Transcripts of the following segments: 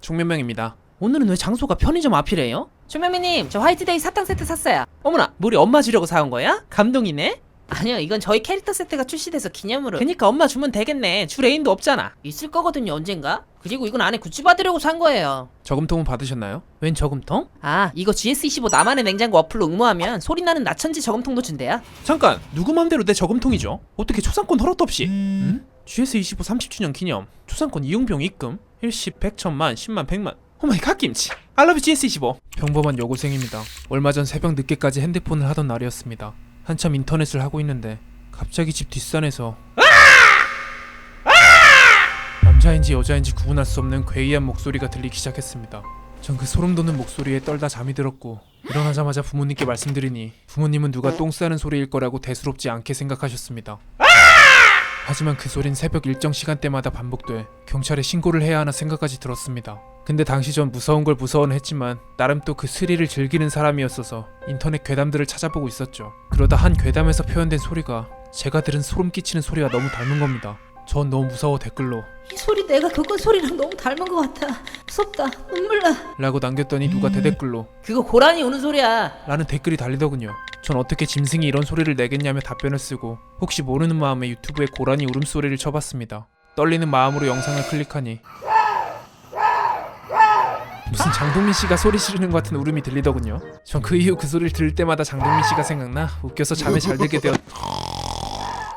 총면명입니다. 오늘은 왜 장소가 편의점 앞이래요? 총명미님, 저 화이트데이 사탕 세트 샀어요. 어머나, 우리 엄마 주려고 사온 거야? 감동이네? 아니요, 이건 저희 캐릭터 세트가 출시돼서 기념으로. 그니까 엄마 주면 되겠네. 줄 애인도 없잖아. 있을 거거든요, 언젠가? 그리고 이건 안에 굿즈 받으려고 산 거예요. 저금통은 받으셨나요? 웬 저금통? 아, 이거 GS25 나만의 냉장고 어플로 응모하면 소리나는 나천지 저금통도 준대요. 잠깐! 누구 맘대로 내 저금통이죠? 어떻게 초상권 허락도 없이? GS25 30주년 기념 초상권 이용비용 입금 일십 100, 1000만, 10만, 100만. 오마이 갓김치. 알러뷰 GS25. 평범한 여고생입니다. 얼마 전 새벽 늦게까지 핸드폰을 하던 날이었습니다. 한참 인터넷을 하고 있는데 갑자기 집 뒷산에서 남자인지 여자인지 구분할 수 없는 괴이한 목소리가 들리기 시작했습니다. 전 그 소름돋는 목소리에 떨다 잠이 들었고 일어나자마자 부모님께 말씀드리니 부모님은 누가 똥 싸는 소리일 거라고 대수롭지 않게 생각하셨습니다. 하지만 그 소린 새벽 일정 시간대마다 반복돼 경찰에 신고를 해야 하나 생각까지 들었습니다. 근데 당시 전 무서운 걸 무서워는 했지만 나름 또 그 스릴을 즐기는 사람이었어서 인터넷 괴담들을 찾아보고 있었죠. 그러다 한 괴담에서 표현된 소리가 제가 들은 소름 끼치는 소리와 너무 닮은 겁니다. 전 너무 무서워 댓글로 이 소리 내가 그거 소리랑 너무 닮은 것 같아. 무섭다. 눈물 나. 라고 남겼더니 누가 대댓글로 그거 고라니 우는 소리야. 라는 댓글이 달리더군요. 전 어떻게 짐승이 이런 소리를 내겠냐며 답변을 쓰고 혹시 모르는 마음에 유튜브에 고라니 울음소리를 쳐봤습니다. 떨리는 마음으로 영상을 클릭하니 무슨 장동민 씨가 소리 지르는 것 같은 울음이 들리더군요. 전 그 이후 그 소리를 들을 때마다 장동민 씨가 생각나 웃겨서 잠에 잘 들게 되었...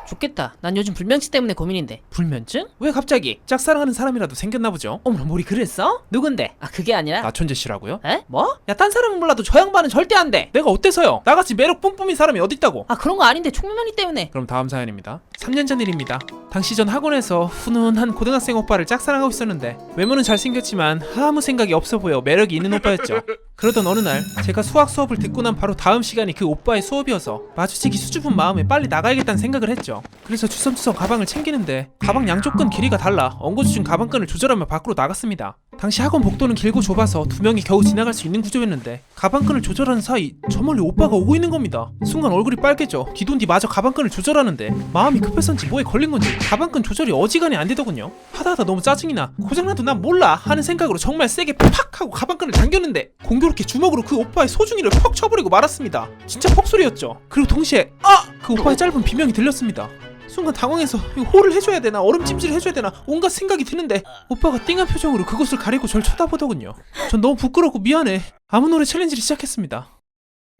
좋겠다. 난 요즘 불면증 때문에 고민인데. 불면증? 왜 갑자기? 짝사랑하는 사람이라도 생겼나 보죠? 어머나, 머리 그랬어? 누군데? 아, 그게 아니라. 나천재 씨라고요? 에? 뭐? 야, 딴 사람은 몰라도 저 양반은 절대 안 돼. 내가 어때서요? 나같이 매력 뿜뿜인 사람이 어딨다고? 아, 그런 거 아닌데 총명이 때문에. 그럼 다음 사연입니다. 3년 전 일입니다. 당시 전 학원에서 훈훈한 고등학생 오빠를 짝사랑하고 있었는데 외모는 잘생겼지만 아무 생각이 없어 보여 매력이 있는 오빠였죠. 그러던 어느 날 제가 수학 수업을 듣고 난 바로 다음 시간이 그 오빠의 수업이어서 마주치기 수줍은 마음에 빨리 나가야겠다는 생각을 했죠. 그래서 주섬주섬 가방을 챙기는데 가방 양쪽 끈 길이가 달라 엉거주춤 가방끈을 조절하며 밖으로 나갔습니다. 당시 학원 복도는 길고 좁아서 두 명이 겨우 지나갈 수 있는 구조였는데 가방끈을 조절하는 사이 저 멀리 오빠가 오고 있는 겁니다. 순간 얼굴이 빨개져 뒤돈뒤 마저 가방끈을 조절하는데 마음이 급해서인지 뭐에 걸린 건지 가방끈 조절이 어지간히 안 되더군요. 하다하다 너무 짜증이 나 고장나도 난 몰라 하는 생각으로 정말 세게 팍 하고 가방끈을 당겼는데 공교롭게 주먹으로 그 오빠의 소중이를 퍽 쳐버리고 말았습니다. 진짜 퍽소리였죠. 그리고 동시에 그 오빠의 짧은 비명이 들렸습니다. 순간 당황해서 이거 호를 해줘야 되나 얼음찜질을 해줘야 되나 온갖 생각이 드는데 오빠가 띵한 표정으로 그곳을 가리고 절 쳐다보더군요. 전 너무 부끄럽고 미안해 아무 노래 챌린지를 시작했습니다.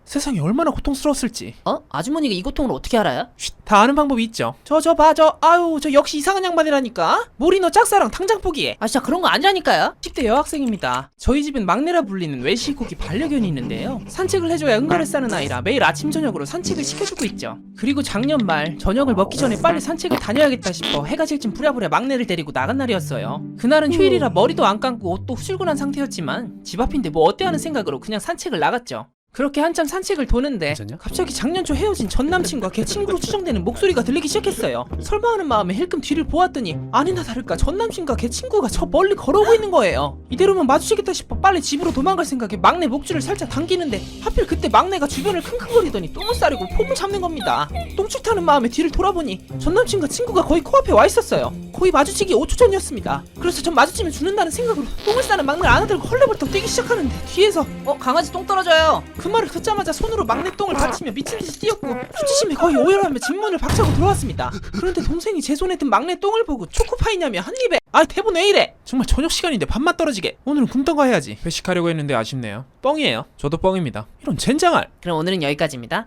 세상이 얼마나 고통스러웠을지. 아주머니가 이 고통을 어떻게 알아요? 다 아는 방법이 있죠. 저 봐 아유 저 역시 이상한 양반이라니까. 모리 너 짝사랑 당장 포기해. 아, 진짜 그런 거 아니라니까요. 10대 여학생입니다. 저희 집은 막내라 불리는 외시고기 반려견이 있는데요. 산책을 해줘야 응가를 싸는 아이라 매일 아침 저녁으로 산책을 시켜주고 있죠. 그리고 작년 말 저녁을 먹기 전에 빨리 산책을 다녀야겠다 싶어 해가 질 쯤 부랴부랴 막내를 데리고 나간 날이었어요. 그날은 휴일이라 머리도 안 감고 옷도 후줄근한 상태였지만 집 앞인데 뭐 어때 하는 생각으로 그냥 산책을 나갔죠. 그렇게 한참 산책을 도는데 괜찮냐? 갑자기 작년 초 헤어진 전 남친과 걔 친구로 추정되는 목소리가 들리기 시작했어요. 설마 하는 마음에 힐끔 뒤를 보았더니 아니나 다를까 전 남친과 걔 친구가 저 멀리 걸어오고 있는 거예요. 이대로면 마주치겠다 싶어 빨리 집으로 도망갈 생각에 막내 목줄을 살짝 당기는데 하필 그때 막내가 주변을 킁킁거리더니 똥을 싸려고 폼을 잡는 겁니다. 똥줄 타는 마음에 뒤를 돌아보니 전 남친과 친구가 거의 코앞에 와 있었어요. 거의 마주치기 5초 전이었습니다. 그래서 전 마주치면 죽는다는 생각으로 똥을 싸는 막내를 안아들고 헐레벌떡 뛰기 시작하는데 뒤에서 강아지 똥 떨어져요. 그 말을 듣자마자 손으로 막내 똥을 받치며 미친듯이 뛰었고 수치심에 거의 오열하며 집문을 박차고 들어왔습니다. 그런데 동생이 제 손에 든 막내 똥을 보고 초코파이냐며 한 입에 대본 왜 이래? 정말 저녁 시간인데 밥맛 떨어지게. 오늘은 굶던가 해야지. 회식하려고 했는데 아쉽네요. 뻥이에요. 저도 뻥입니다. 이런 젠장할. 그럼 오늘은 여기까지입니다.